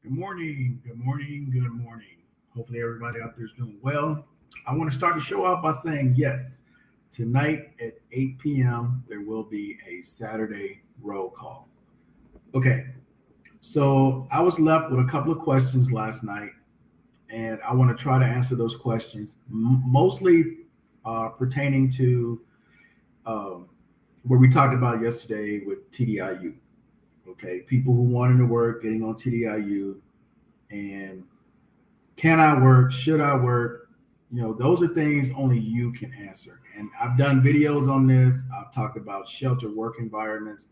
Good morning, good morning, good morning. Hopefully, everybody out there is doing well. I want to start the show out by saying yes, tonight at 8 p.m., there will be a Saturday roll call. Okay, so I was left with a couple of questions last night, and I want to try to answer those questions, mostly pertaining to um, what we talked about yesterday with TDIU. Okay, people who wanted to work, getting on TDIU, and can I work? Should I work? Those are things only you can answer. And I've done videos on this. I've talked about shelter work environments.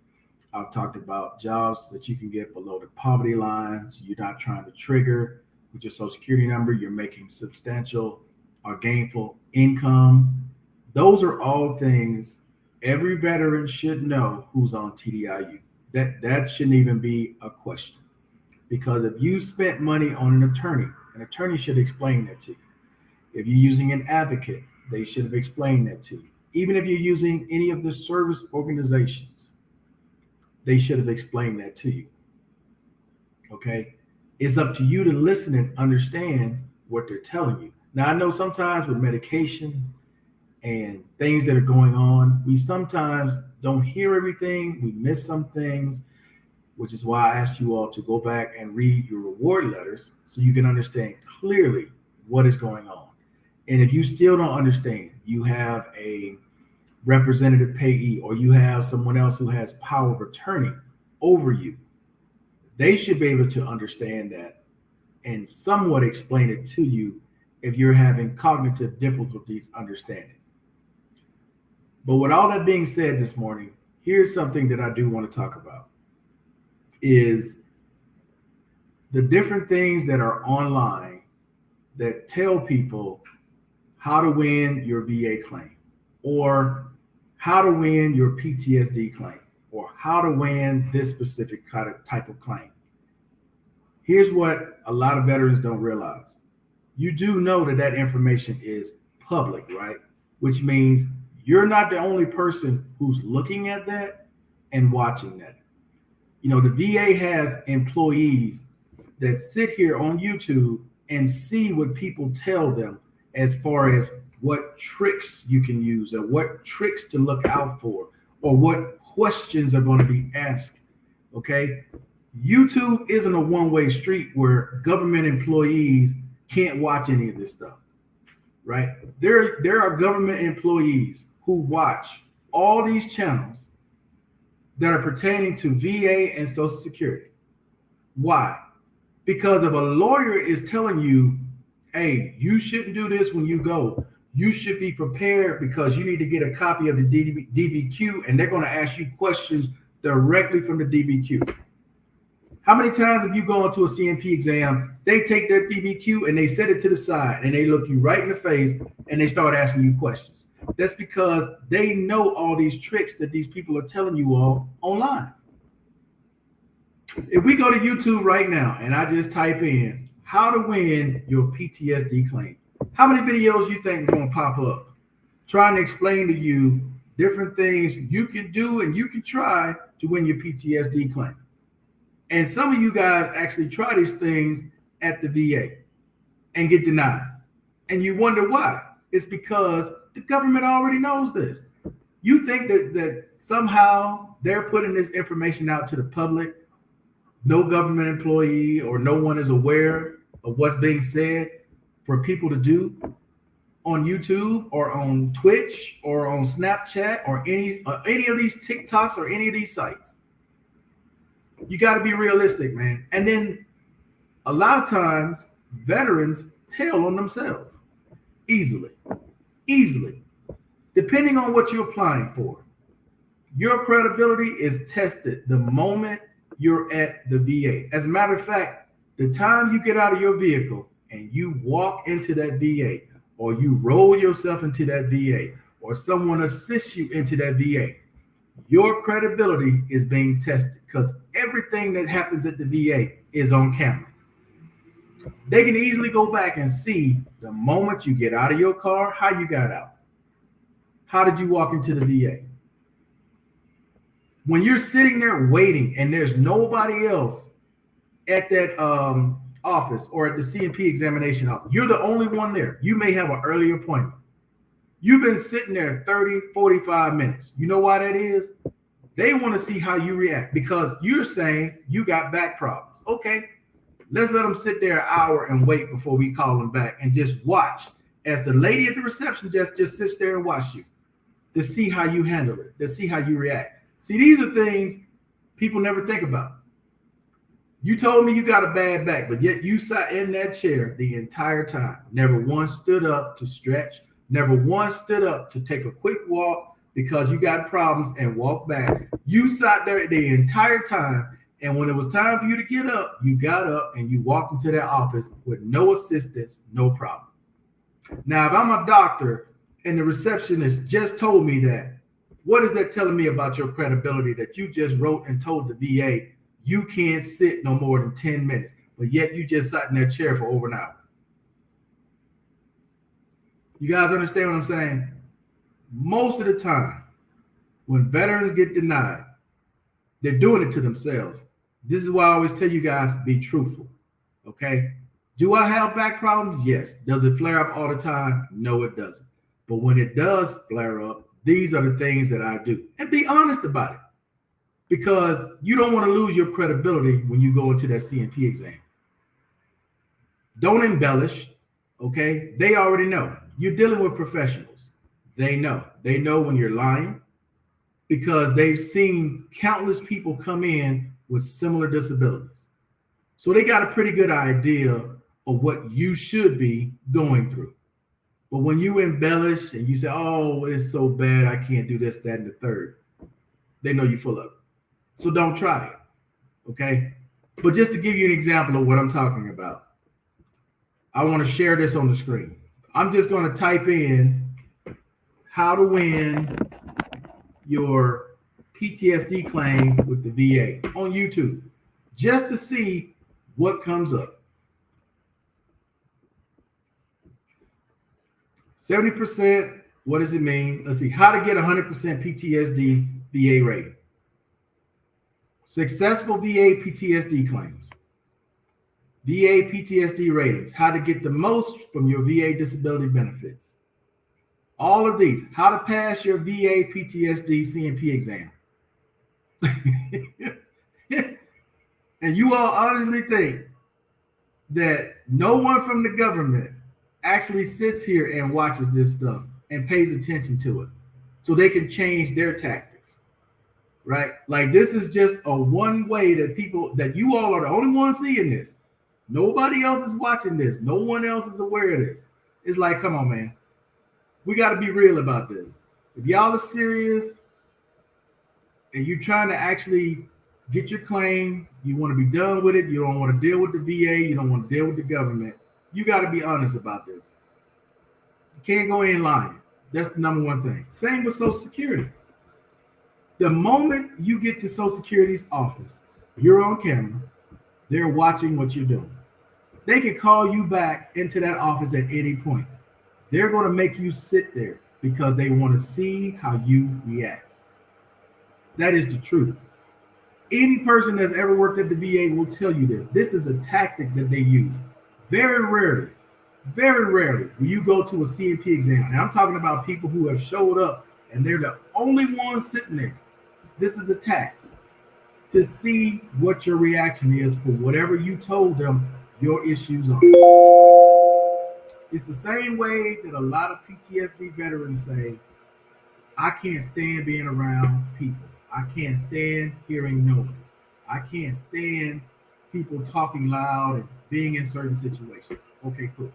I've talked about jobs that you can get below the poverty line. So you're not trying to trigger with your social security number. You're making substantial or gainful income. Those are all things every veteran should know who's on TDIU. That shouldn't even be a question. Because if you spent money on an attorney should explain that to you. If you're using an advocate, they should have explained that to you. Even if you're using any of the service organizations, they should have explained that to you. Okay? It's up to you to listen and understand what they're telling you. Now, I know sometimes with medication and things that are going on, we sometimes don't hear everything, we miss some things, which is why I asked you all to go back and read your reward letters so you can understand clearly what is going on. And if you still don't understand, you have a representative payee or you have someone else who has power of attorney over you, they should be able to understand that and somewhat explain it to you if you're having cognitive difficulties understanding. But with all that being said this morning, here's something that I do want to talk about is the different things that are online that tell people how to win your VA claim or how to win your PTSD claim or how to win this specific type of claim. Here's what a lot of veterans don't realize. You do know that that information is public, right? Which means you're not the only person who's looking at that and watching that. The VA has employees that sit here on YouTube and see what people tell them as far as what tricks you can use or what tricks to look out for or what questions are going to be asked. Okay. YouTube isn't a one-way street where government employees can't watch any of this stuff, right? There are government employees who watch all these channels that are pertaining to VA and Social Security. Why? Because if a lawyer is telling you, hey, you shouldn't do this when you go, you should be prepared because you need to get a copy of the DBQ and they're going to ask you questions directly from the DBQ. How many times have you gone to a CMP exam, they take their DBQ and they set it to the side and they look you right in the face and they start asking you questions? That's because they know all these tricks that these people are telling you all online. If we go to YouTube right now and I just type in how to win your PTSD claim, how many videos you think are going to pop up trying to explain to you different things you can do and you can try to win your PTSD claim? And some of you guys actually try these things at the VA and get denied. And you wonder why. It's because the government already knows this. You think that somehow they're putting this information out to the public. No government employee or no one is aware of what's being said for people to do on YouTube or on Twitch or on Snapchat or any of these TikToks or any of these sites. You got to be realistic, man. And then a lot of times veterans tell on themselves easily, depending on what you're applying for. Your credibility is tested the moment you're at the VA. As a matter of fact, the time you get out of your vehicle and you walk into that VA or you roll yourself into that VA or someone assists you into that VA, your credibility is being tested because everything that happens at the VA is on camera. They can easily go back and see the moment you get out of your car, how you got out. How did you walk into the VA? When you're sitting there waiting and there's nobody else at that office or at the C&P examination office. You're the only one there. You may have an early appointment. You've been sitting there 30, 45 minutes. You know why that is? They want to see how you react because you're saying you got back problems. Okay, let's let them sit there an hour and wait before we call them back and just watch as the lady at the reception just sits there and watch you to see how you handle it, to see how you react. See, these are things people never think about. You told me you got a bad back, but yet you sat in that chair the entire time. Never once stood up to stretch, never once stood up to take a quick walk because you got problems and walk back. You sat there the entire time. And when it was time for you to get up, you got up and you walked into that office with no assistance, no problem. Now, if I'm a doctor and the receptionist just told me that, what is that telling me about your credibility that you just wrote and told the VA you can't sit no more than 10 minutes, but yet you just sat in that chair for over an hour? You guys understand what I'm saying? Most of the time, when veterans get denied, they're doing it to themselves. This is why I always tell you guys, be truthful, okay? Do I have back problems? Yes. Does it flare up all the time? No, it doesn't. But when it does flare up, these are the things that I do. And be honest about it because you don't want to lose your credibility when you go into that C&P exam. Don't embellish, okay? They already know. You're dealing with professionals. They know. They know when you're lying because they've seen countless people come in with similar disabilities. So they got a pretty good idea of what you should be going through. But when you embellish and you say, oh, it's so bad, I can't do this, that, and the third, they know you're full of it. So don't try it, okay? But just to give you an example of what I'm talking about, I want to share this on the screen. I'm just going to type in how to win your PTSD claim with the VA on YouTube just to see what comes up. 70%, what does it mean? Let's see, how to get 100% PTSD VA rating. Successful VA PTSD claims. VA PTSD ratings, how to get the most from your VA disability benefits. All of these, how to pass your VA PTSD C&P exam. And you all honestly think that no one from the government actually sits here and watches this stuff and pays attention to it so they can change their tactics, right? Like this is just a one way that people, that you all are the only ones seeing this. Nobody else is watching this. No one else is aware of this. It's like, come on, man. We got to be real about this. If y'all are serious and you're trying to actually get your claim, you want to be done with it, you don't want to deal with the VA, you don't want to deal with the government, you got to be honest about this. You can't go in lying. That's the number one thing. Same with Social Security. The moment you get to Social Security's office, you're on camera, they're watching what you're doing. They can call you back into that office at any point. They're going to make you sit there because they want to see how you react. That is the truth. Any person that's ever worked at the VA will tell you this. This is a tactic that they use. Very rarely will you go to a C&P exam. And I'm talking about people who have showed up and they're the only ones sitting there. This is a tactic to see what your reaction is for whatever you told them your issues are. It's the same way that a lot of PTSD veterans say, I can't stand being around people. I can't stand hearing noise. I can't stand people talking loud and being in certain situations. Okay, cool.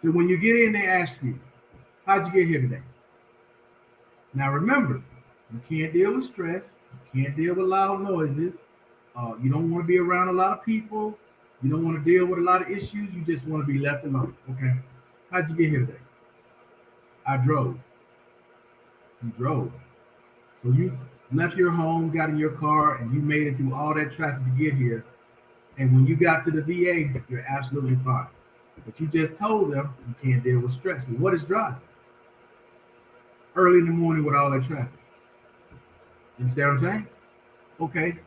So when you get in, they ask you, how'd you get here today? Now remember, you can't deal with stress. You can't deal with loud noises. You don't want to be around a lot of people. You don't want to deal with a lot of issues. You just want to be left alone. Okay. How'd you get here today? I drove. You drove. So you left your home, got in your car, and you made it through all that traffic to get here. And when you got to the VA, you're absolutely fine. But you just told them you can't deal with stress. But what is driving? Early in the morning with all that traffic. You understand what I'm saying? Okay.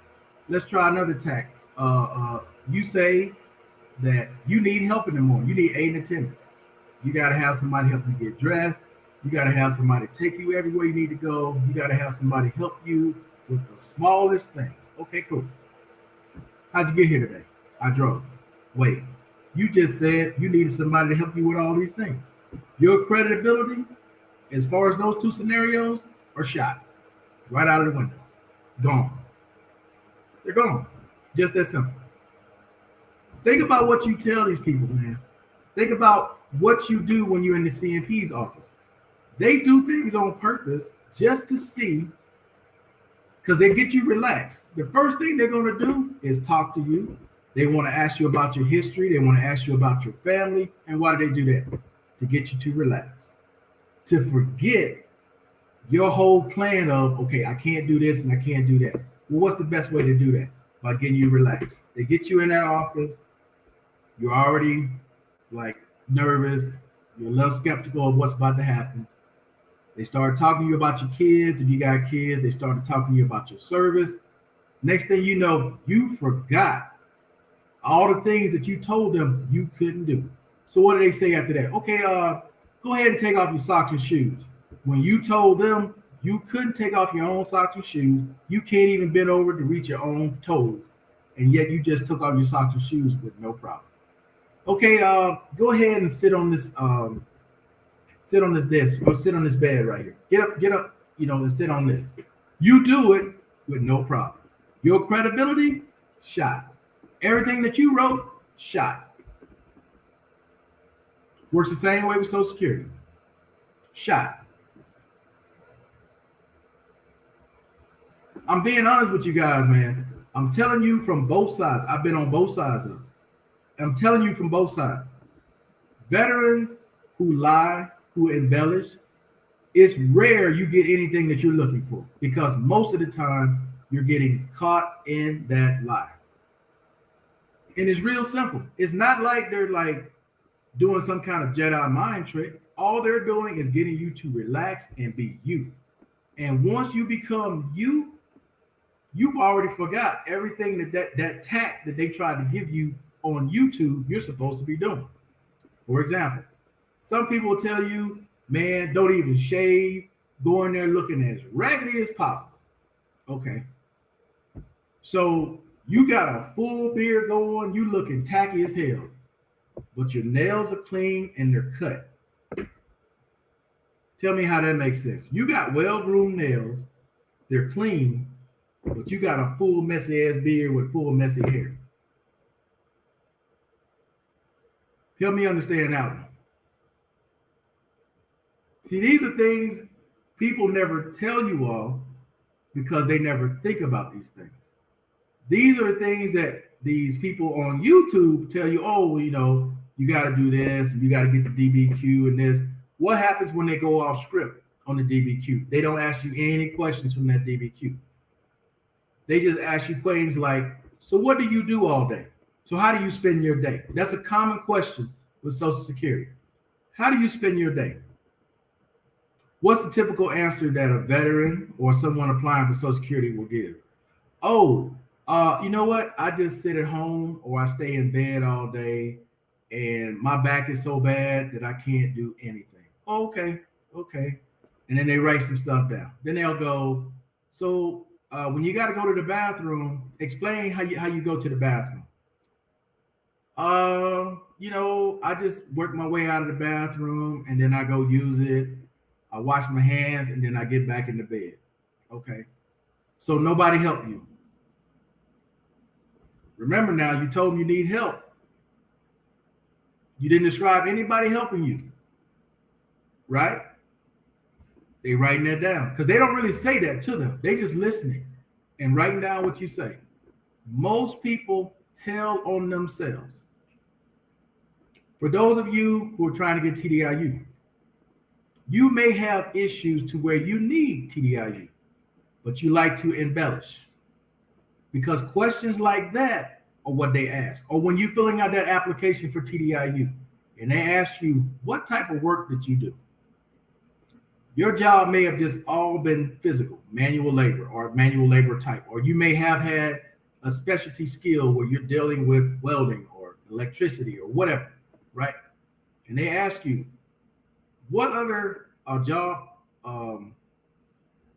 Let's try another tack. you say that you need help in the morning. You need aid in attendance. You got to have somebody help you get dressed. You got to have somebody take you everywhere you need to go. You got to have somebody help you with the smallest things. Okay, cool. How'd you get here today? I drove. Wait, you just said you needed somebody to help you with all these things. Your credibility, as far as those two scenarios, are shot right out of the window. Gone. They're gone. Just that simple. Think about what you tell these people, man. Think about what you do when you're in the CNP's office. They do things on purpose just to see, because they get you relaxed. The first thing they're going to do is talk to you. They want to ask you about your history. They want to ask you about your family. And why do they do that? To get you to relax, to forget your whole plan of, okay, I can't do this and I can't do that. Well, what's the best way to do that? By getting you relaxed. They get you in that office. You're already like nervous. You're a little skeptical of what's about to happen. They start talking to you about your kids. If you got kids, they started talking to you about your service. Next thing you know, you forgot all the things that you told them you couldn't do. So what do they say after that? Okay, go ahead and take off your socks and shoes. When you told them you couldn't take off your own socks and shoes, you can't even bend over to reach your own toes, and yet you just took off your socks and shoes with no problem. Okay, go ahead and sit on this desk or sit on this bed right here. Get up, and sit on this. You do it with no problem. Your credibility, shot. Everything that you wrote, shot. Works the same way with Social Security. Shot. I'm being honest with you guys, man. I'm telling you from both sides. I've been on both sides of it. I'm telling you from both sides. Veterans who lie, who embellish, it's rare you get anything that you're looking for, because most of the time you're getting caught in that lie. And it's real simple. It's not like they're like doing some kind of Jedi mind trick. All they're doing is getting you to relax and be you. And once you become you, you've already forgot everything that tact that they tried to give you on YouTube you're supposed to be doing. For example, some people will tell you, man, don't even shave, go in there looking as raggedy as possible. Okay. So you got a full beard going, you looking tacky as hell, but your nails are clean and they're cut. Tell me how that makes sense. You got well-groomed nails, they're clean, but you got a full messy ass beard with full messy hair. Help me understand that one. See, these are things people never tell you all because they never think about these things. These are the things that these people on YouTube tell you, oh, well, you got to do this, and you got to get the DBQ and this. What happens when they go off script on the DBQ? They don't ask you any questions from that DBQ. They just ask you questions like, so what do you do all day? So how do you spend your day? That's a common question with Social Security. How do you spend your day? What's the typical answer that a veteran or someone applying for Social Security will give? Oh, you know what? I just sit at home or I stay in bed all day and my back is so bad that I can't do anything. Oh, okay. And then they write some stuff down. Then they'll go, so when you got to go to the bathroom, explain how you go to the bathroom. I just work my way out of the bathroom and then I go use it. I wash my hands and then I get back in the bed. Okay. So nobody helped you. Remember now, you told them you need help. You didn't describe anybody helping you. Right? They writing that down because they don't really say that to them. They just listening and writing down what you say. Most people tell on themselves. For those of you who are trying to get TDIU, you may have issues to where you need TDIU, but you like to embellish. Because questions like that are what they ask. Or when you're filling out that application for TDIU and they ask you, what type of work did you do? Your job may have just all been physical, manual labor or manual labor type, or you may have had a specialty skill where you're dealing with welding or electricity or whatever, right? And they ask you, what other um,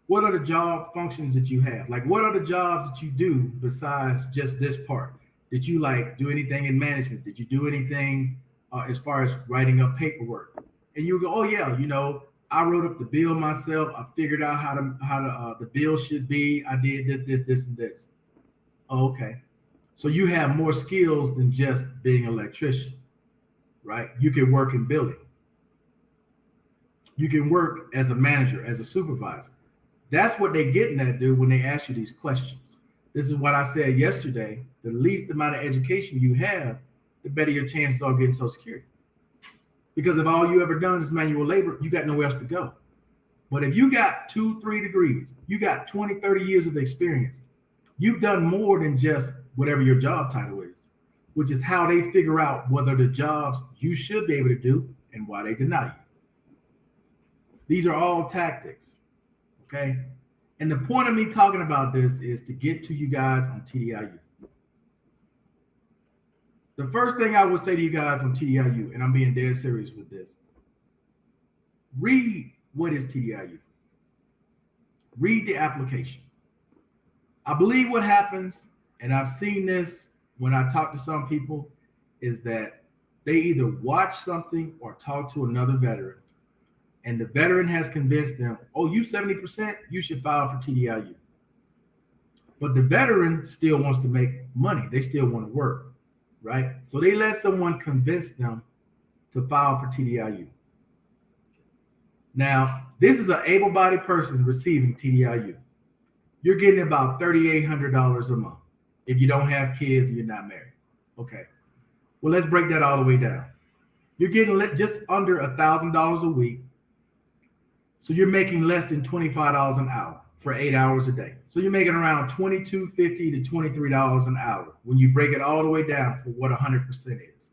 what are the job functions that you have? Like, what are the jobs that you do besides just this part? Did you like do anything in management? Did you do anything as far as writing up paperwork? And you go, oh yeah, I wrote up the bill myself. I figured out how the bill should be. I did this, and this. Oh, okay. So you have more skills than just being an electrician, right? You can work in building. You can work as a manager, as a supervisor. That's what they're getting at, dude, when they ask you these questions. This is what I said yesterday. The least amount of education you have, the better your chances are getting Social Security. Because if all you ever done is manual labor, you got nowhere else to go. But if you got 2-3 degrees, you got 20-30 years of experience, you've done more than just whatever your job title is, which is how they figure out whether the jobs you should be able to do and why they deny you. These are all tactics, okay? And the point of me talking about this is to get to you guys on TDIU. The first thing I would say to you guys on TDIU, and I'm being dead serious with this, read what is TDIU. Read the application. I believe what happens, and I've seen this when I talk to some people, is that they either watch something or talk to another veteran, and the veteran has convinced them, oh, you 70%, you should file for TDIU. But the veteran still wants to make money. They still want to work, right? So they let someone convince them to file for TDIU. Now, this is an able-bodied person receiving TDIU. You're getting about $3,800 a month if you don't have kids and you're not married. Okay. Well, let's break that all the way down. You're getting just under $1,000 a week. So you're making less than $25 an hour for 8 hours a day. So you're making around $22.50 to $23 an hour when you break it all the way down for what 100% is.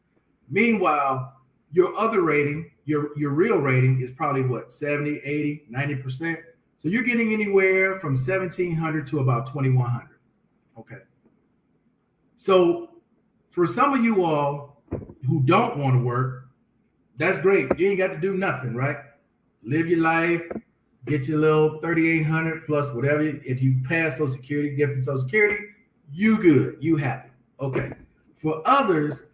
Meanwhile, your other rating, your real rating is probably what, 70, 80, 90%. So you're getting anywhere from 1,700 to about 2,100. Okay. So for some of you all who don't want to work, that's great. You ain't got to do nothing, right? Live your life, get your little 3,800 plus whatever. If you pass Social Security, get from Social Security, you good, you happy. Okay. For others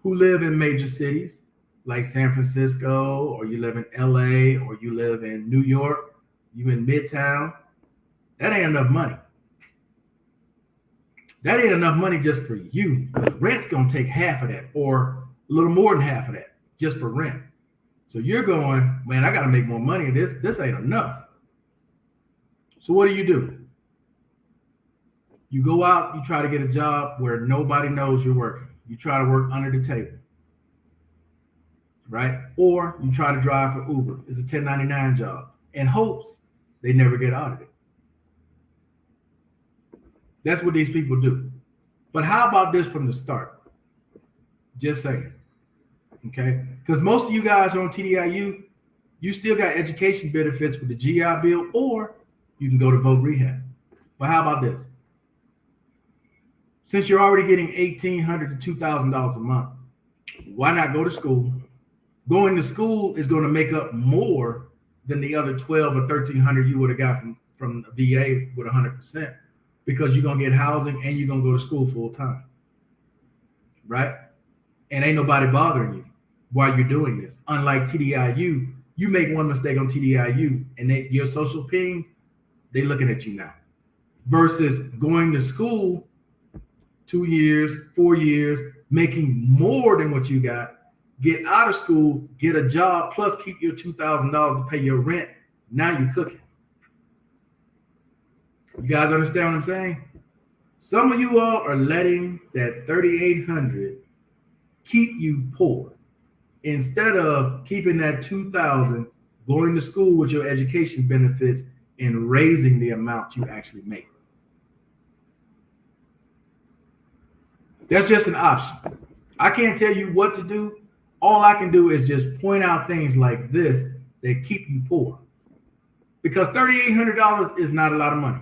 who live in major cities like San Francisco, or you live in LA, or you live in New York, you in Midtown, that ain't enough money. That ain't enough money just for you, because rent's gonna take half of that, or a little more than half of that, just for rent. So you're going, man, I got to make more money. This ain't enough. So what do? You go out, you try to get a job where nobody knows you're working. You try to work under the table, right? Or you try to drive for Uber. It's a 1099 job in hopes they never get audited. That's what these people do. But how about this from the start? Just saying. Okay, because most of you guys are on TDIU, you still got education benefits with the GI Bill, or you can go to voc rehab. But how about this? Since you're already getting $1,800 to $2,000 a month, why not go to school? Going to school is going to make up more than the other $1,200 or $1,300 you would have got from the VA with 100%, because you're going to get housing and you're going to go to school full time, right? And ain't nobody bothering you while you're doing this. Unlike TDIU, you make one mistake on TDIU and your social ping, they looking at you now. Versus going to school 2 years, 4 years, making more than what you got, get out of school, get a job, plus keep your $2,000 to pay your rent. Now you're cooking. You guys understand what I'm saying? Some of you all are letting that $3,800 keep you poor, instead of keeping that $2,000, going to school with your education benefits, and raising the amount you actually make. That's just an option. I can't tell you what to do. All I can do is just point out things like this that keep you poor. Because $3,800 is not a lot of money.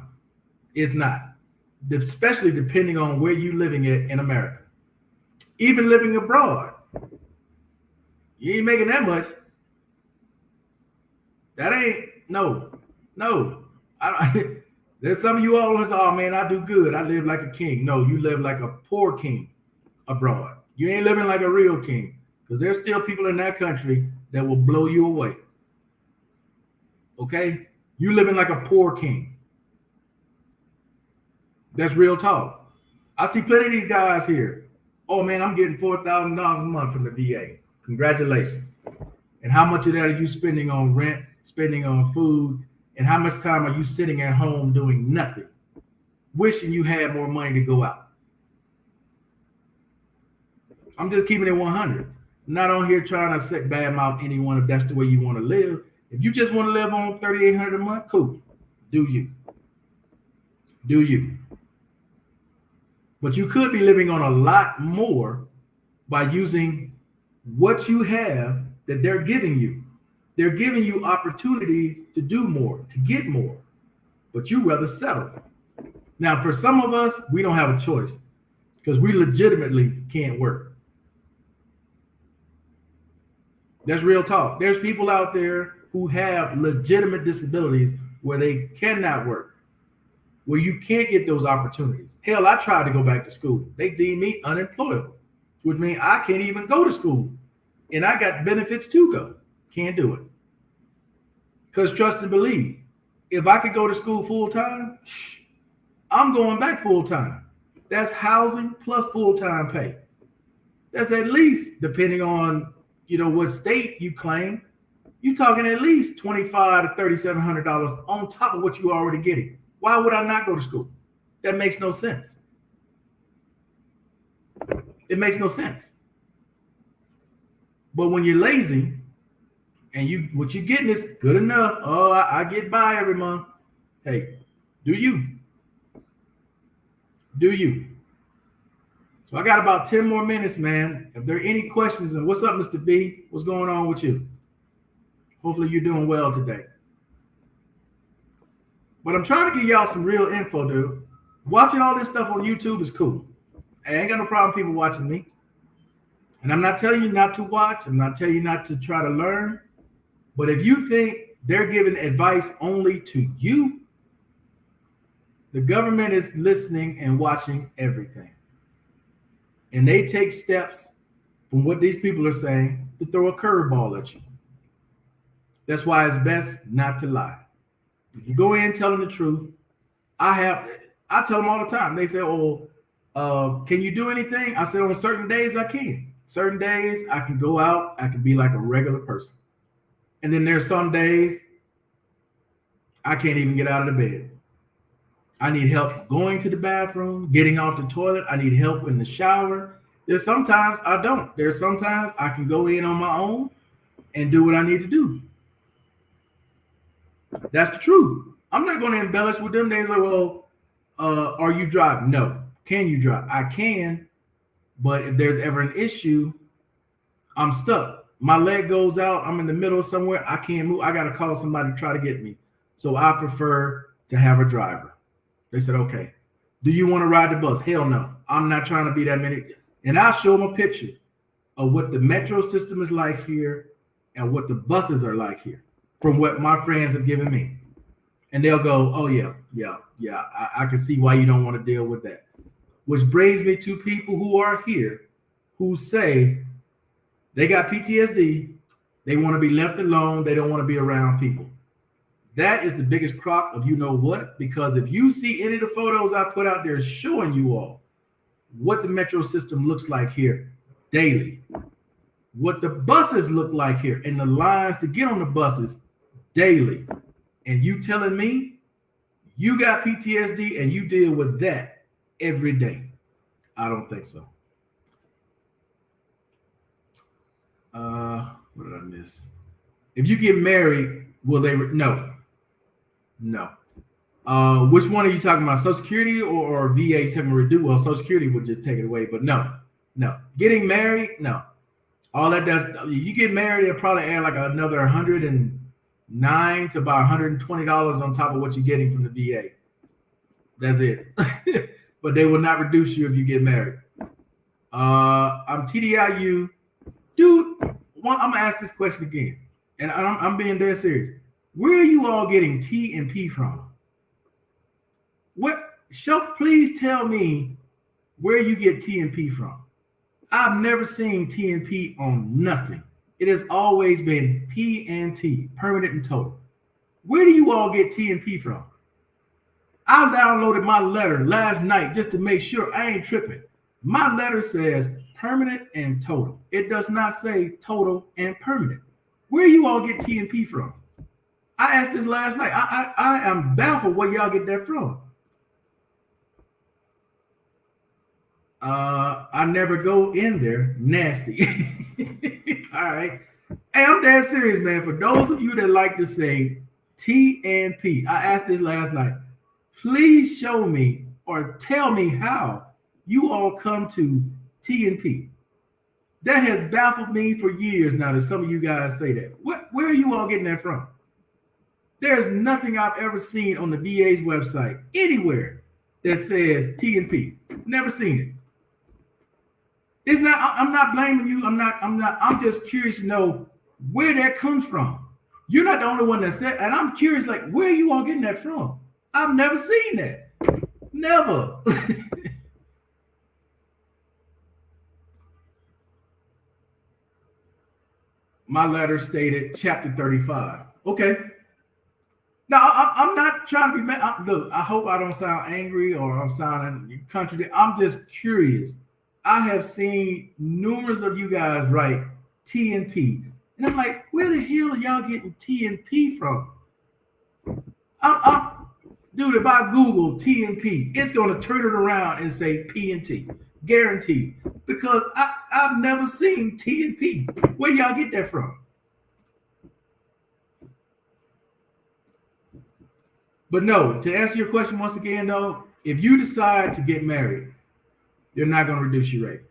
It's not. especially depending on where you're living in America. Even living abroad, you ain't making that much. That ain't no. There's some of you all who say, "Oh man, I do good. I live like a king." No, you live like a poor king abroad. You ain't living like a real king because there's still people in that country that will blow you away. Okay, you living like a poor king. That's real talk. I see plenty of these guys here. Oh man, I'm getting $4,000 a month from the VA. Congratulations. And how much of that are you spending on rent, spending on food, and how much time are you sitting at home doing nothing, wishing you had more money to go out? I'm just keeping it 100. I'm not on here trying to set bad mouth anyone if that's the way you want to live. If you just want to live on $3,800 a month, cool. Do you. Do you. But you could be living on a lot more by using what you have that they're giving you. They're giving you opportunities to do more, to get more, but you rather settle. Now, for some of us, we don't have a choice because we legitimately can't work. That's real talk. There's people out there who have legitimate disabilities where they cannot work, where you can't get those opportunities. Hell, I tried to go back to school. They deemed me unemployable, which means I can't even go to school. And I got benefits to go. Can't do it. Because trust and believe, if I could go to school full time, I'm going back full time. That's housing plus full-time pay. That's at least, depending on what state you claim, you're talking at least $2,500 to $3,700 on top of what you're already getting. Why would I not go to school? That makes no sense. It makes no sense. But when you're lazy and what you're getting is good enough, oh, I get by every month. Hey, do you? Do you? So I got about 10 more minutes, man. If there are any questions, and what's up, Mr. B? What's going on with you? Hopefully you're doing well today. But I'm trying to give y'all some real info, dude. Watching all this stuff on YouTube is cool. I ain't got no problem people watching me. And I'm not telling you not to watch. I'm not telling you not to try to learn. But if you think they're giving advice only to you, the government is listening and watching everything. And they take steps from what these people are saying to throw a curveball at you. That's why it's best not to lie. If you go in telling the truth, I tell them all the time. They say, can you do anything? I said, on certain days I can. Certain days I can go out, I can be like a regular person. And then there's some days I can't even get out of the bed. I need help going to the bathroom, getting off the toilet. I need help in the shower. There's sometimes I don't. There's sometimes I can go in on my own and do what I need to do. That's the truth. I'm not going to embellish with them. They say, are you driving? No. Can you drive? I can. But if there's ever an issue, I'm stuck. My leg goes out. I'm in the middle of somewhere. I can't move. I got to call somebody to try to get me. So I prefer to have a driver. They said, okay. Do you want to ride the bus? Hell no. I'm not trying to be that many. And I'll show them a picture of what the metro system is like here and what the buses are like here from what my friends have given me. And they'll go, oh, yeah. I can see why you don't want to deal with that. Which brings me to people who are here who say they got PTSD. They want to be left alone. They don't want to be around people. That is the biggest crock of you know what, because if you see any of the photos I put out there showing you all what the metro system looks like here daily, what the buses look like here and the lines to get on the buses daily, and you telling me you got PTSD and you deal with that every day, I don't think so. What did I miss? If you get married, will they? No. Which one are you talking about? Social Security or VA taking redo? Well, Social Security would just take it away, but no. Getting married, no. All that does, you get married, they'll probably add like another $109 to about $120 on top of what you're getting from the VA. That's it. But they will not reduce you if you get married. I'm TDIU. Dude, I'm going to ask this question again. And I'm being dead serious. Where are you all getting T and P from? Please tell me where you get T and P from. I've never seen T and P on nothing. It has always been P and T, permanent and total. Where do you all get T and P from? I downloaded my letter last night just to make sure I ain't tripping. My letter says permanent and total. It does not say total and permanent. Where you all get T and P from? I asked this last night. I am baffled where y'all get that from. I never go in there. Nasty. All right. Hey, I'm dead serious, man. For those of you that like to say T and P, I asked this last night. Please show me or tell me how you all come to T and P. That has baffled me for years now that some of you guys say that. Where are you all getting that from? There's nothing I've ever seen on the VA's website anywhere that says T and P. Never seen it. It's not. I'm not blaming you. I'm just curious to know where that comes from. You're not the only one that said, and I'm curious, like, where are you all getting that from? I've never seen that. Never. My letter stated chapter 35. Okay. Now, I'm not trying to be mad. Look, I hope I don't sound angry or I'm sounding contradictory. I'm just curious. I have seen numerous of you guys write T and P. And I'm like, where the hell are y'all getting T and P from? Dude, if I Google T and P, it's going to turn it around and say P and T. Guaranteed. Because I've never seen T and P. Where y'all get that from? But no, to answer your question once again, though, if you decide to get married, they're not going to reduce your rate.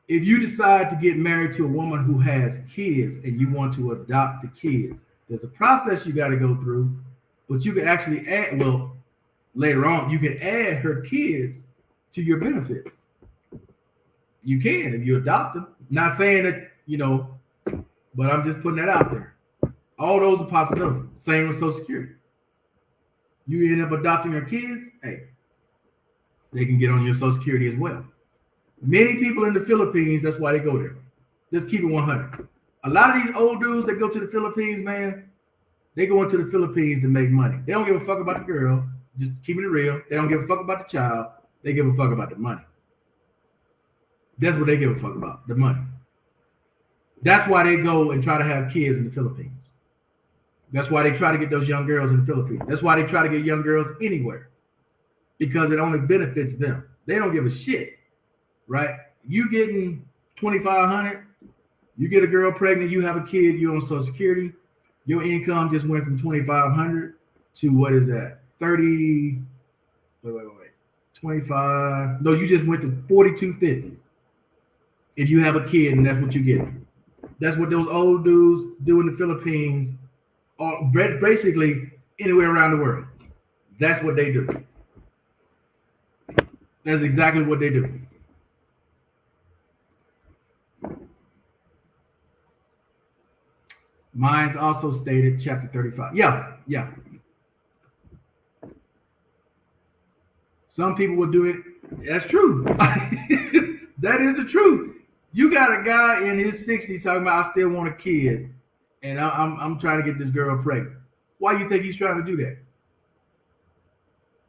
If you decide to get married to a woman who has kids and you want to adopt the kids, there's a process you got to go through, but you can actually add, well, later on, you can add her kids to your benefits. You can if you adopt them. Not saying that, but I'm just putting that out there. All those are possibilities. Same with Social Security. You end up adopting her kids, hey, they can get on your Social Security as well. Many people in the Philippines, that's why they go there. Just keep it 100. A lot of these old dudes that go to the Philippines, man, they go into the Philippines to make money. They don't give a fuck about the girl. Just keeping it real. They don't give a fuck about the child. They give a fuck about the money. That's what they give a fuck about, the money. That's why they go and try to have kids in the Philippines. That's why they try to get those young girls in the Philippines. That's why they try to get young girls anywhere. Because it only benefits them. They don't give a shit, right? You getting $2,500, you get a girl pregnant, you have a kid, you're on Social Security, your income just went from $2,500 to what is that? 30, wait. 25. No, you just went to $4,250. If you have a kid and that's what you get. That's what those old dudes do in the Philippines, or basically anywhere around the world. That's what they do. That's exactly what they do. Mine's also stated chapter 35. Yeah. Some people will do it. That's true. That is the truth. You got a guy in his 60s talking about, I still want a kid, and I'm trying to get this girl pregnant. Why do you think he's trying to do that?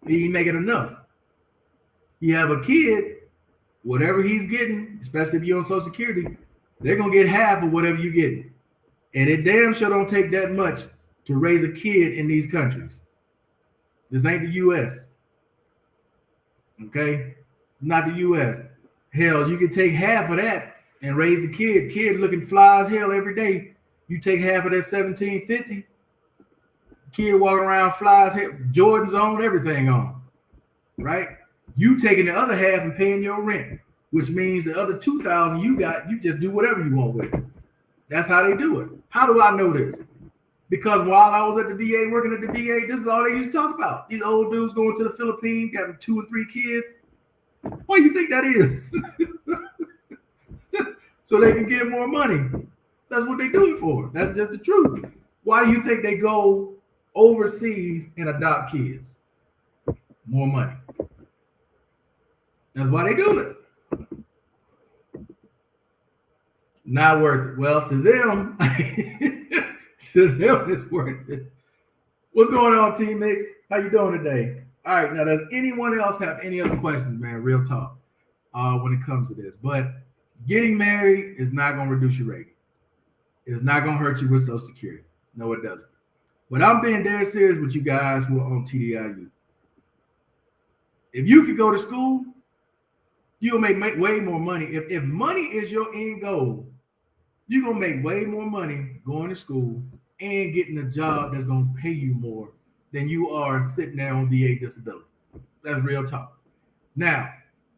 He ain't making enough. You have a kid, whatever he's getting, especially if you're on Social Security, they're going to get half of whatever you're getting. And it damn sure don't take that much to raise a kid in these countries. This ain't the U.S. Okay? Not the U.S. Hell, you can take half of that and raise the kid. Kid looking fly as hell every day. You take half of that $1,750. Kid walking around fly as hell. Jordan's on, everything on. Right? You taking the other half and paying your rent, which means the other $2,000 you got, you just do whatever you want with it. That's how they do it. How do I know this? Because while I was at the VA, working at the VA, this is all they used to talk about. These old dudes going to the Philippines, having 2 and 3 kids. Why do you think that is? So they can get more money. That's what they do it for. That's just the truth. Why do you think they go overseas and adopt kids? More money. That's why they do it. Not worth it. Well, to them, it's worth it. What's going on, Team Mix? How you doing today? All right, now does anyone else have any other questions, man? Real talk, when it comes to this. But getting married is not going to reduce your rating. It's not going to hurt you with Social Security. No, it doesn't. But I'm being dead serious with you guys who are on TDIU. If you could go to school, you'll make way more money. If money is your end goal, you're going to make way more money going to school and getting a job that's going to pay you more than you are sitting there on VA disability. That's real talk. Now,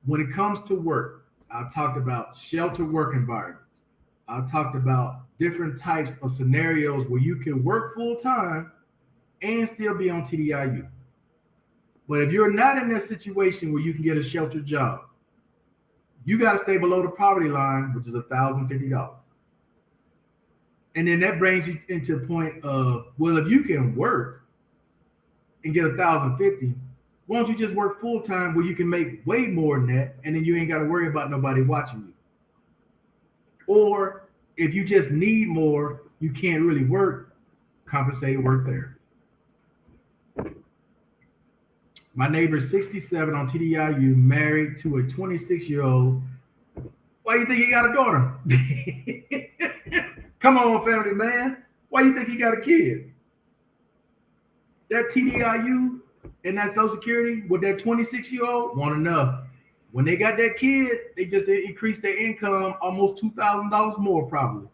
when it comes to work, I've talked about shelter work environments. I've talked about different types of scenarios where you can work full time and still be on TDIU. But if you're not in that situation where you can get a sheltered job, you got to stay below the poverty line, which is $1,050. And then that brings you into the point of, well, if you can work and get $1,050, why don't you just work full time where you can make way more than that, and then you ain't got to worry about nobody watching you? Or if you just need more, you can't really work, compensate work there. My neighbor's 67 on TDIU, married to a 26-year-old. Why do you think he got a daughter? Come on, family man. Why do you think he got a kid? That TDIU and that Social Security with that 26-year-old wasn't enough. When they got that kid, they just increased their income almost $2,000 more probably.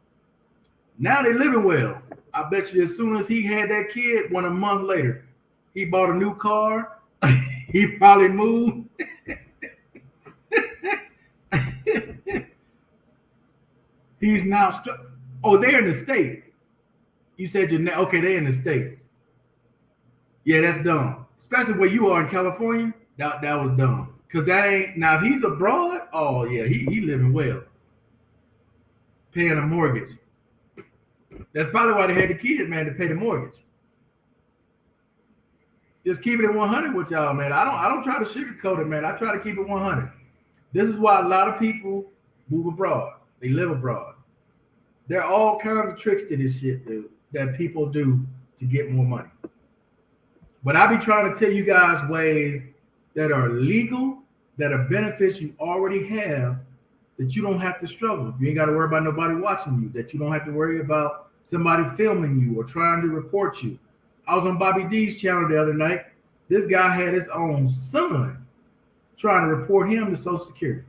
Now they living well. I bet you as soon as he had that kid, a month later, he bought a new car. He probably moved. He's now they're in the States. You said okay, they're in the States. Yeah, that's dumb. Especially where you are in California. That was dumb. Because that ain't, now if he's abroad, oh yeah, he living well. Paying a mortgage. That's probably why they had the kid, man, to pay the mortgage. Just keep it at 100 with y'all, man. I don't try to sugarcoat it, man. I try to keep it 100. This is why a lot of people move abroad. They live abroad. There are all kinds of tricks to this shit, dude, that people do to get more money. But I be trying to tell you guys ways that are legal, that are benefits you already have, that you don't have to struggle. You ain't got to worry about nobody watching you, that you don't have to worry about somebody filming you or trying to report you. I was on Bobby D's channel the other night. This guy had his own son trying to report him to Social Security.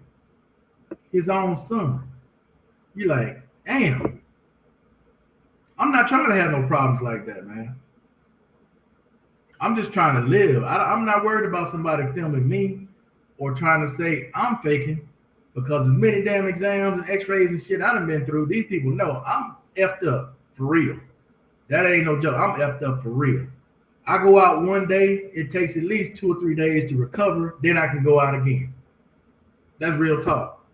His own son. You're like, damn. I'm not trying to have no problems like that, man. I'm just trying to live. I'm not worried about somebody filming me or trying to say I'm faking, because as many damn exams and x-rays and shit I done been through, these people know I'm effed up for real. That ain't no joke. I'm effed up for real. I go out one day, it takes at least 2 or 3 days to recover, then I can go out again. That's real talk.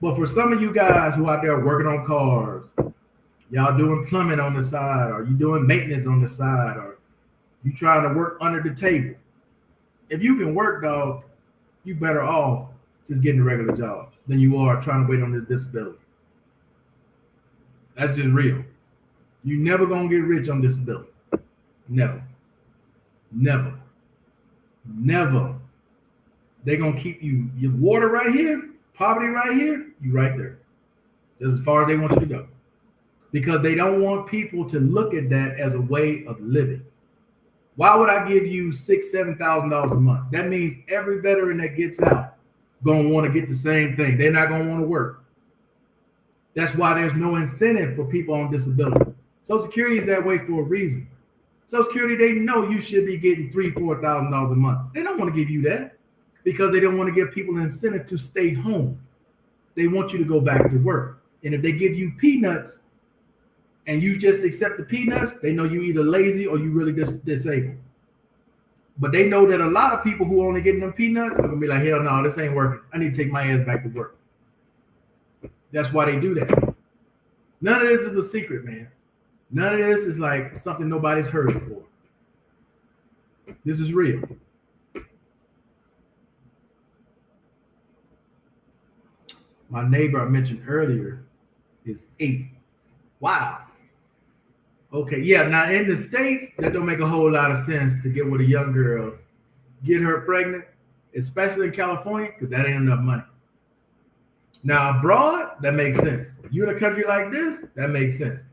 But for some of you guys who out there working on cars, y'all doing plumbing on the side, or you doing maintenance on the side, or you trying to work under the table. If you can work, dog, you better off just getting a regular job than you are trying to wait on this disability. That's just real. You never gonna get rich on disability. Never. Never. Never. They're gonna keep you, your water right here, poverty right here, you right there. That's as far as they want you to go. Because they don't want people to look at that as a way of living. Why would I give you $6,000, $7,000 a month? That means every veteran that gets out gonna want to get the same thing. They're not gonna want to work. That's why there's no incentive for people on disability. Social Security is that way for a reason. Social Security, they know you should be getting $3,000, $4,000 a month. They don't want to give you that because they don't want to give people an incentive to stay home. They want you to go back to work. And if they give you peanuts, and you just accept the peanuts, they know you either lazy or you really disabled. But they know that a lot of people who only getting them peanuts are gonna be like, hell no, this ain't working. I need to take my ass back to work. That's why they do that. None of this is a secret, man. None of this is like something nobody's heard before. This is real. My neighbor I mentioned earlier is 8. Wow. Okay, yeah. Now in the States, that don't make a whole lot of sense to get with a young girl, get her pregnant, especially in California, because that ain't enough money. Now abroad, that makes sense. You in a country like this, that makes sense.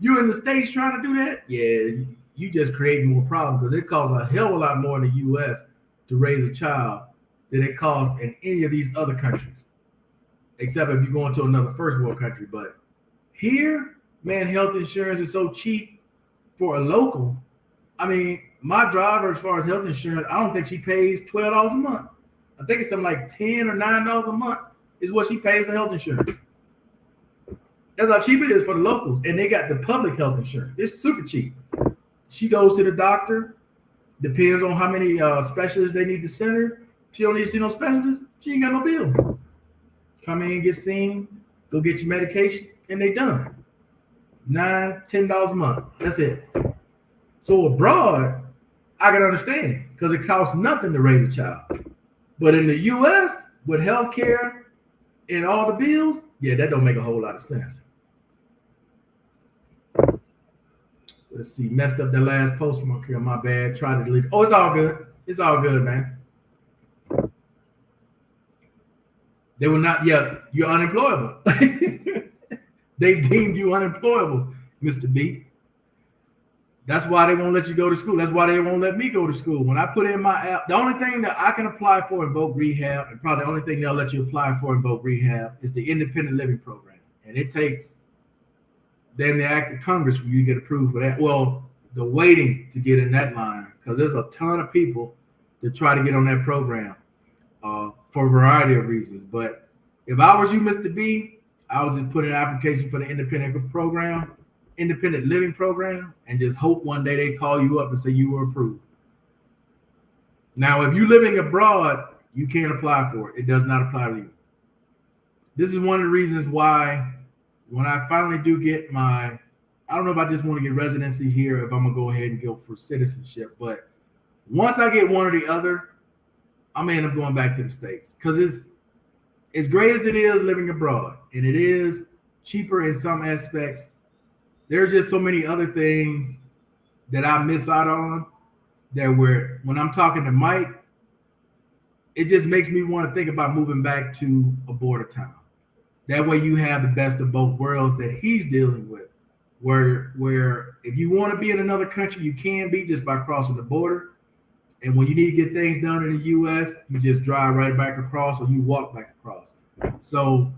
You in the States trying to do that, yeah, you just create more problems because it costs a hell of a lot more in the U.S. to raise a child than it costs in any of these other countries, except if you're going to another first world country. But here, man, health insurance is so cheap for a local. I mean, my driver, as far as health insurance, I don't think she pays $12 a month. I think it's something like $10 or $9 a month is what she pays for health insurance. That's how cheap it is for the locals. And they got the public health insurance. It's super cheap. She goes to the doctor. Depends on how many specialists they need to send her. She don't need to see no specialist. She ain't got no bill. Come in, get seen, go get your medication, and they done. $9, $10 a month. That's it. So abroad, I can understand because it costs nothing to raise a child. But in the U.S., with healthcare and all the bills, yeah, that don't make a whole lot of sense. Let's see, messed up that last postmark here. My bad. Try to delete. Oh, it's all good. It's all good, man. They will not. Yeah, you're unemployable. They deemed you unemployable, Mr. B. That's why they won't let you go to school. That's why they won't let me go to school. When I put in my app, the only thing that I can apply for in Voc Rehab, and probably the only thing they'll let you apply for in Voc Rehab, is the independent living program. And it takes then the act of Congress for you to get approved for that. Well, the waiting to get in that line, because there's a ton of people that try to get on that program for a variety of reasons. But if I was you, Mr. B, I would just put in an application for the independent living program, and just hope one day they call you up and say you were approved. Now, if you're living abroad, you can't apply for it. It does not apply to you. This is one of the reasons why when I finally do get I don't know if I just want to get residency here, if I'm going to go ahead and go for citizenship. But once I get one or the other, I'm going to end up going back to the States. Because it's as great as it is living abroad, and it is cheaper in some aspects, there are just so many other things that I miss out on that when I'm talking to Mike, it just makes me want to think about moving back to a border town. That way you have the best of both worlds that he's dealing with, where if you want to be in another country, you can be just by crossing the border. And when you need to get things done in the U.S., you just drive right back across or you walk back across. So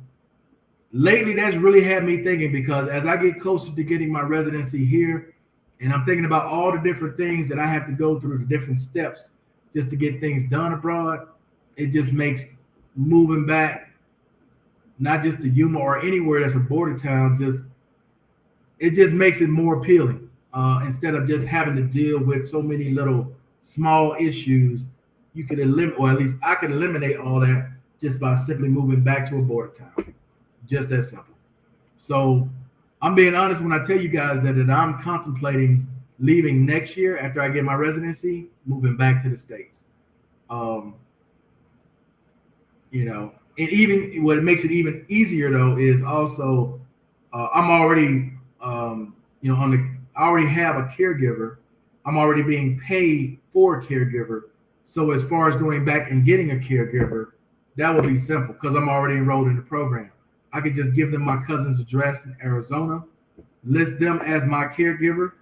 lately, that's really had me thinking, because as I get closer to getting my residency here, and I'm thinking about all the different things that I have to go through, the different steps just to get things done abroad, it just makes moving back, not just to Yuma or anywhere that's a border town, it just makes it more appealing. Instead of just having to deal with so many little small issues, you could eliminate, or at least I could eliminate all that just by simply moving back to a border town. Just that simple. So I'm being honest when I tell you guys that I'm contemplating leaving next year after I get my residency, moving back to the States. And even what makes it even easier though is also I'm already I already have a caregiver. I'm already being paid for a caregiver. So as far as going back and getting a caregiver, that would be simple because I'm already enrolled in the program. I could just give them my cousin's address in Arizona, list them as my caregiver,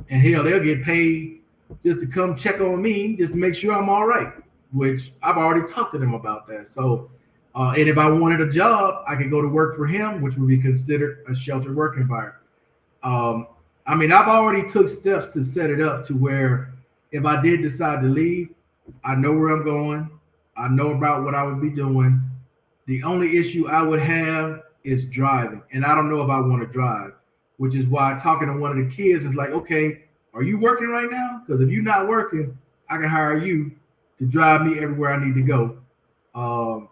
and hell, they'll get paid just to come check on me, just to make sure I'm all right, which I've already talked to them about that. So, and if I wanted a job, I could go to work for him, which would be considered a sheltered work environment. I've already took steps to set it up to where if I did decide to leave, I know where I'm going. I know about what I would be doing. The only issue I would have is driving. And I don't know if I want to drive. which is why talking to one of the kids is like, okay, are you working right now? Because if you're not working, I can hire you to drive me everywhere I need to go, um,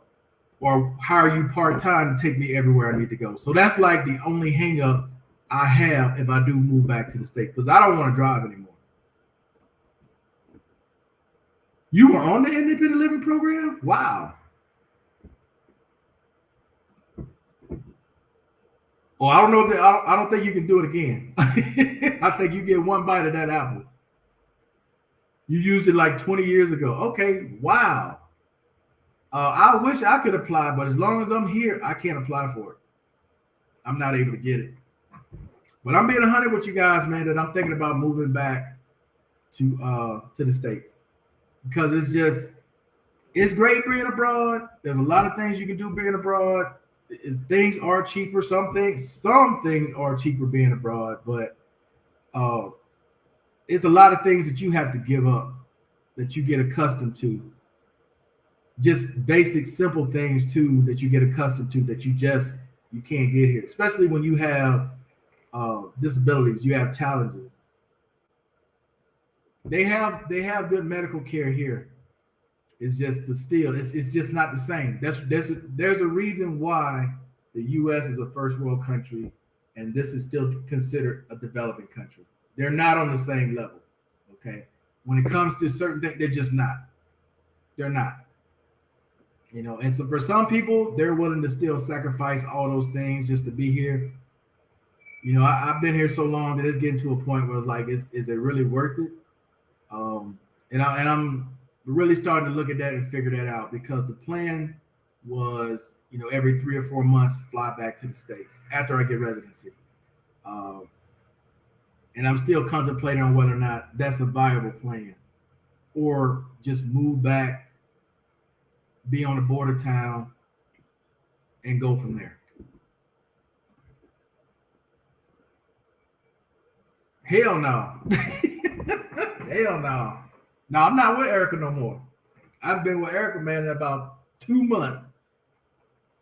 or hire you part time to take me everywhere I need to go. So that's like the only hang up I have if I do move back to the state because I don't want to drive anymore. You were on the independent living program? Wow. Well, I don't know. If I don't think you can do it again. I think you get one bite of that apple. You used it like 20 years ago. Okay. Wow. I wish I could apply, but as long as I'm here, I can't apply for it. I'm not able to get it. But I'm being 100 with you guys, man. That I'm thinking about moving back to the states because it's great being abroad. There's a lot of things you can do being abroad. Things are cheaper. Some things are cheaper being abroad, but uh, it's a lot of things that you have to give up that you get accustomed to. Just basic, simple things too that you get accustomed to that you can't get here. Especially when you have disabilities, you have challenges. They have good medical care here. It's just, but still, it's just not the same. There's a reason why the U.S. is a first world country, and this is still considered a developing country. They're not on the same level. Okay, when it comes to certain things, they're just not. They're not. And so for some people, they're willing to still sacrifice all those things just to be here. I've been here so long that it's getting to a point where it's like, is it really worth it? And I'm really starting to look at that and figure that out because the plan was, every 3 or 4 months fly back to the states after I get residency, um, and I'm still contemplating on whether or not that's a viable plan or just move back, be on a border town, and go from there. Hell no, hell no. No, I'm not with Erica no more. I've been with Erica, man, in about 2 months.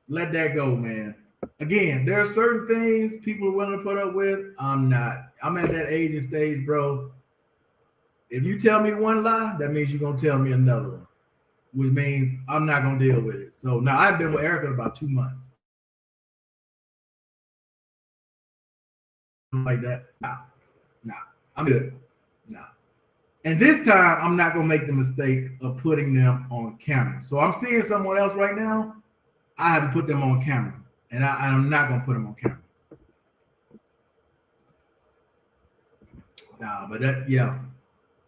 Let that go, man. Again, there are certain things people are willing to put up with. I'm not. I'm at that age and stage, bro. If you tell me one lie, that means you're gonna tell me another one, which means I'm not gonna deal with it. So now I've been with Erica in about 2 months. Like that. Nah, nah. I'm good. Nah. And this time, I'm not gonna make the mistake of putting them on camera. So I'm seeing someone else right now. I haven't put them on camera, and I'm not gonna put them on camera. Nah, but yeah.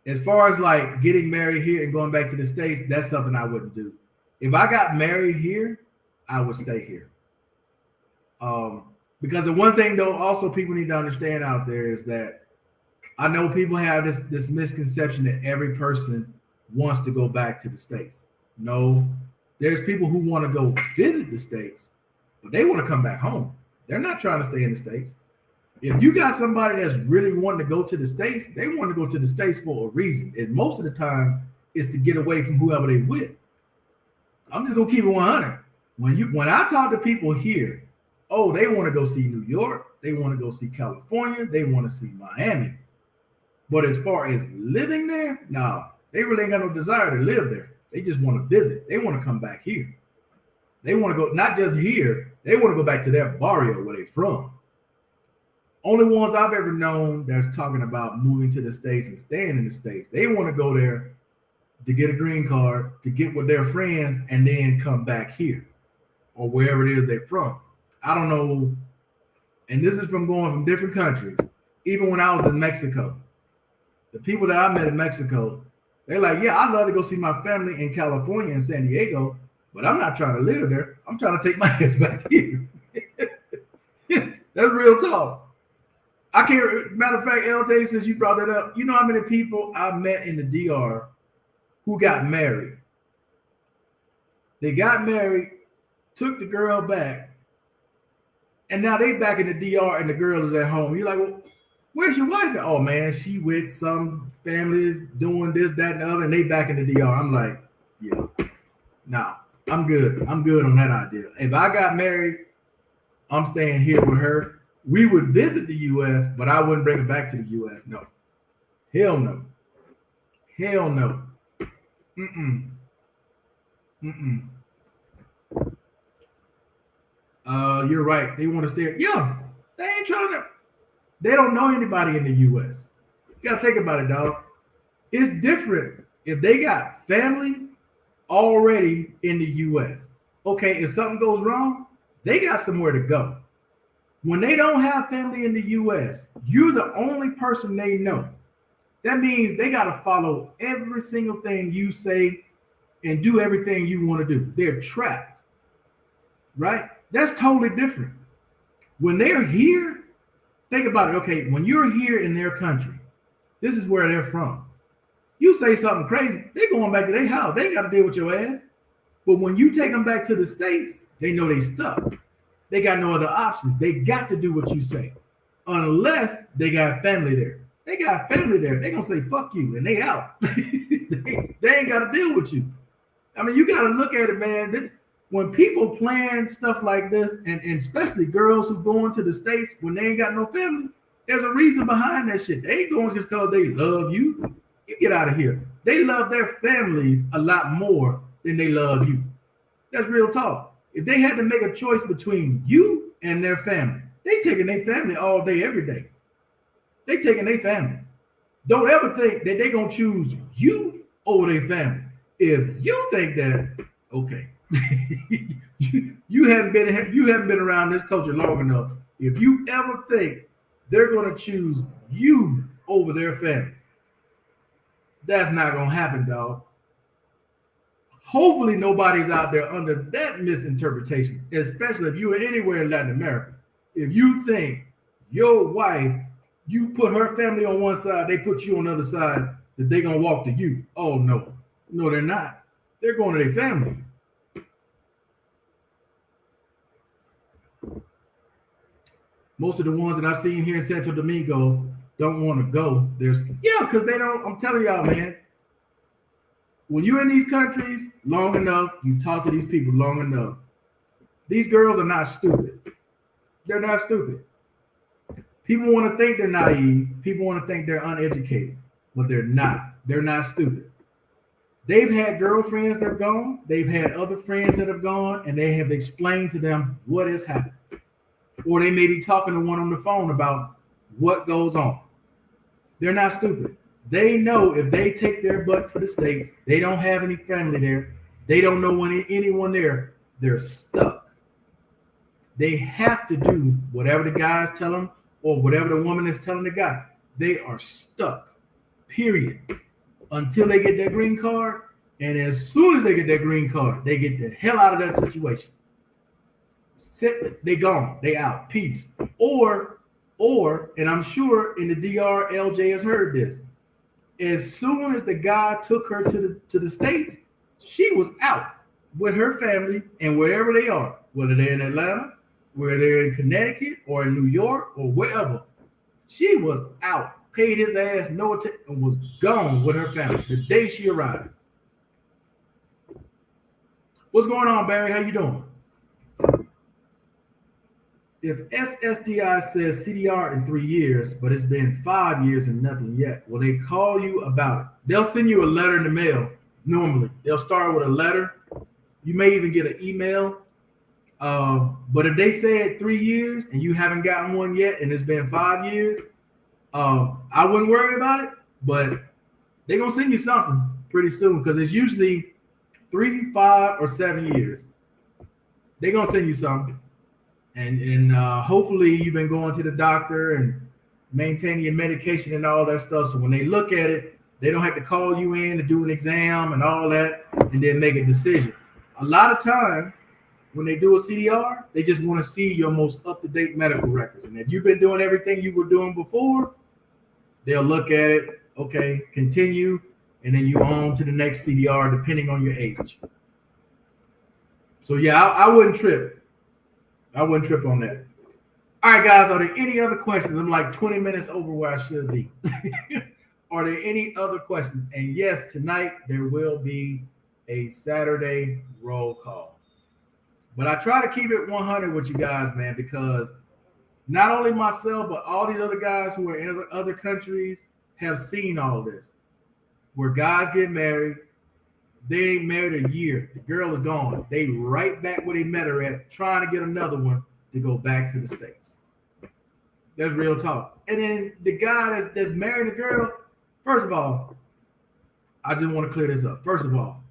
As far as like getting married here and going back to the States, that's something I wouldn't do. If I got married here, I would stay here. Um, because the one thing though, also people need to understand out there is that I know people have this misconception that every person wants to go back to the States. No, there's people who want to go visit the States, but they want to come back home. They're not trying to stay in the States. If you got somebody that's really wanting to go to the States, they want to go to the States for a reason. And most of the time is to get away from whoever they with. I'm just gonna keep it 100. When I talk to people here, oh, they want to go see New York, they want to go see California, they want to see Miami. But as far as living there, no, they really ain't got no desire to live there. They just want to visit. They want to come back here. They want to go, not just here, they want to go back to their barrio where they from. Only ones I've ever known that's talking about moving to the States and staying in the States. They want to go there to get a green card, to get with their friends, and then come back here or wherever it is they're from. I don't know. And this is from going from different countries. Even when I was in Mexico, the people that I met in Mexico, they're like, yeah, I'd love to go see my family in California and San Diego, but I'm not trying to live there. I'm trying to take my ass back here. That's real talk. I can't, matter of fact, LJ, since you brought that up, you know how many people I met in the DR who got married? They got married, took the girl back, and now they back in the DR and the girl is at home. You're like, well, where's your wife? Oh man, she with some families doing this, that, and the other, and they back in the DR. I'm like, yeah, nah, I'm good. I'm good on that idea. If I got married, I'm staying here with her. We would visit the U.S., but I wouldn't bring it back to the U.S. No, hell no, hell no. Mm-mm. Mm-mm. You're right. They want to stay. Yeah, they ain't trying to. They don't know anybody in the U.S. You gotta think about it, dog. It's different if they got family already in the US. Okay, if something goes wrong, they got somewhere to go. When they don't have family in the US, you're the only person they know. That means they got to follow every single thing you say and do everything you want to do. They're trapped, right? That's totally different. When they're here, think about it. Okay, when you're here in their country, this is where they're from. You say something crazy, they're going back to their house. They ain't got to deal with your ass. But when you take them back to the States, they know they stuck. They got no other options. They got to do what you say. Unless they got family there. They got family there. They're going to say, fuck you, and they out. they ain't got to deal with you. I mean, you got to look at it, man. When people plan stuff like this, and especially girls who go into the States when they ain't got no family, there's a reason behind that shit. They ain't going just because they love you. You get out of here. They love their families a lot more than they love you. That's real talk. If they had to make a choice between you and their family, they taking their family all day, every day. They taking their family. Don't ever think that they're gonna choose you over their family. If you think that, okay, you haven't been around this culture long enough. If you ever think they're gonna choose you over their family, that's not gonna happen, dog. Hopefully nobody's out there under that misinterpretation, especially if you are anywhere in Latin America. If you think your wife, you put her family on one side, they put you on the other side, that they're gonna walk to you. Oh no. No, they're not. They're going to their family. Most of the ones that I've seen here in Santo Domingo don't want to go. Because they don't. I'm telling y'all, man. When you're in these countries long enough, you talk to these people long enough. These girls are not stupid. They're not stupid. People want to think they're naive. People want to think they're uneducated, but they're not. They're not stupid. They've had girlfriends that have gone. They've had other friends that have gone, and they have explained to them what has happened. Or they may be talking to one on the phone about what goes on. They're not stupid. They know if they take their butt to the States, they don't have any family there. They don't know anyone there. They're stuck. They have to do whatever the guys tell them or whatever the woman is telling the guy. They are stuck, period, until they get their green card. And as soon as they get their green card, they get the hell out of that situation. They gone. They out. Peace. Or, and I'm sure in the DR, LJ has heard this. As soon as the guy took her to the States, she was out with her family and wherever they are, whether they're in Atlanta, whether they're in Connecticut or in New York or wherever. She was out, paid his ass no attention, and was gone with her family the day she arrived. What's going on, Barry? How you doing? If SSDI says CDR in 3 years, but it's been 5 years and nothing yet, will they call you about it? They'll send you a letter in the mail. Normally, they'll start with a letter. You may even get an email. But if they said 3 years and you haven't gotten one yet, and it's been 5 years, I wouldn't worry about it. But they're gonna send you something pretty soon because it's usually 3, 5, or 7 years. They're gonna send you something. And hopefully you've been going to the doctor and maintaining your medication and all that stuff. So when they look at it, they don't have to call you in to do an exam and all that and then make a decision. A lot of times when they do a CDR, they just want to see your most up-to-date medical records. And if you've been doing everything you were doing before, they'll look at it, okay, continue, and then you on to the next CDR depending on your age. So yeah, I wouldn't trip. I wouldn't trip on that. All right, guys, are there any other questions? I'm like 20 minutes over where I should be. Are there any other questions? And yes, tonight there will be a Saturday roll call. But I try to keep it 100 with you guys, man, because Not only myself, but all these other guys who are in other countries have seen all this. Where guys get married, they ain't married a year. The girl is gone. They right back where they met her at, trying to get another one to go back to the States. That's real talk. And then the guy that's married a girl, first of all, I just want to clear this up. First of all,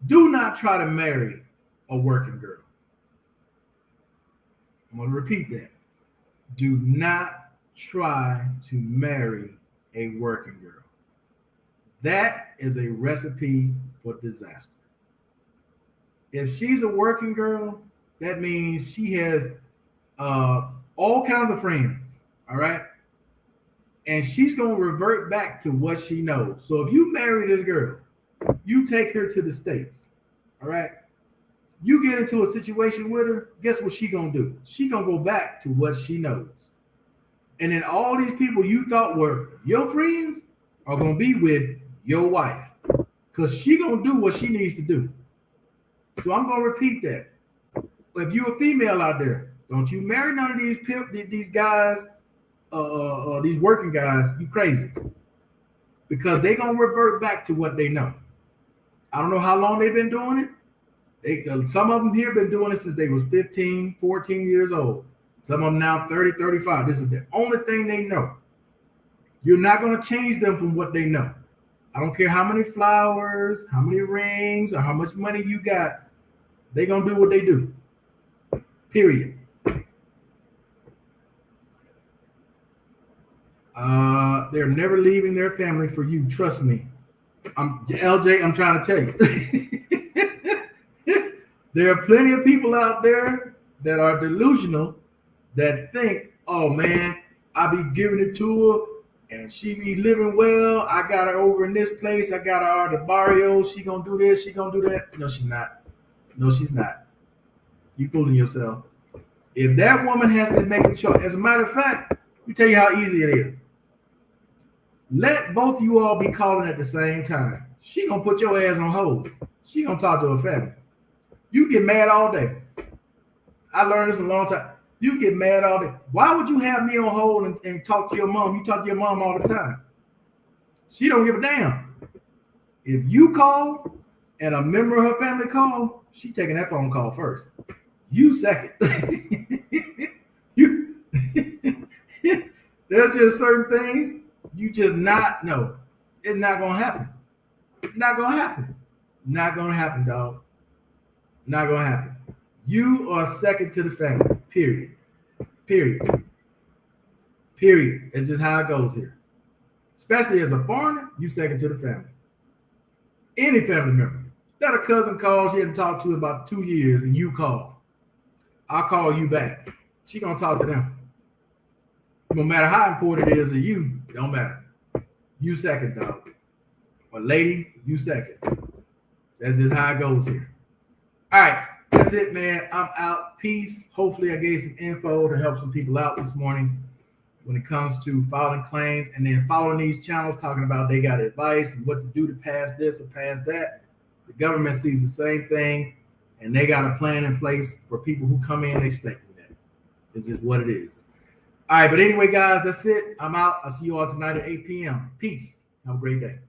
do not try to marry a working girl. I'm going to repeat that. Do not try to marry a working girl. That is a recipe for disaster. If she's a working girl, that means she has all kinds of friends, all right? And she's going to revert back to what she knows. So if you marry this girl, you take her to the States, all right? You get into a situation with her, guess what she going to do? She going to go back to what she knows. And then all these people you thought were your friends are going to be with your wife, because she gonna do what she needs to do. So I'm gonna repeat that. If you're a female out there, don't you marry none of these guys, these working guys. You crazy, because they gonna revert back to what they know. I don't know how long they've been doing it. Some of them here been doing it since they was 15, 14 years old. Some of them now 30, 35. This is the only thing they know. You're not gonna change them from what they know. I don't care how many flowers, how many rings, or how much money you got. They're going to do what they do. Period. They're never leaving their family for you. Trust me. LJ, I'm trying to tell you. There are plenty of people out there that are delusional that think, oh, man, I be giving it to her. And she be living well. I got her over in this place. I got her at the barrio. She gonna do this. She gonna do that. No, she's not. No, she's not. You fooling yourself. If that woman has to make a choice, as a matter of fact, let me tell you how easy it is. Let both of you all be calling at the same time. She gonna put your ass on hold. She gonna talk to her family. You get mad all day. I learned this a long time. You get mad all day. Why would you have me on hold and talk to your mom? You talk to your mom all the time. She don't give a damn. If you call and a member of her family call, she taking that phone call first. You second. There's just certain things you just not know. It's not gonna happen. Not gonna happen. Not gonna happen, dog. Not gonna happen. You are second to the family. Period. Period. Period. It's just how it goes here. Especially as a foreigner, you second to the family. Any family member. That a cousin calls you and talk to about 2 years and you call. I'll call you back. She gonna talk to them. No matter how important it is to you, it don't matter. You second, dog. Or lady, you second. That's just how it goes here. All right. That's it, man. I'm out. Peace. Hopefully I gave some info to help some people out this morning when it comes to filing claims, and then following these channels talking about they got advice and what to do to pass this or pass that. The government sees the same thing, and they got a plan in place for people who come in expecting that. It's just what it is. All right, but anyway, guys, that's it. I'm out. I'll see you all tonight at 8 p.m. Peace. Have a great day.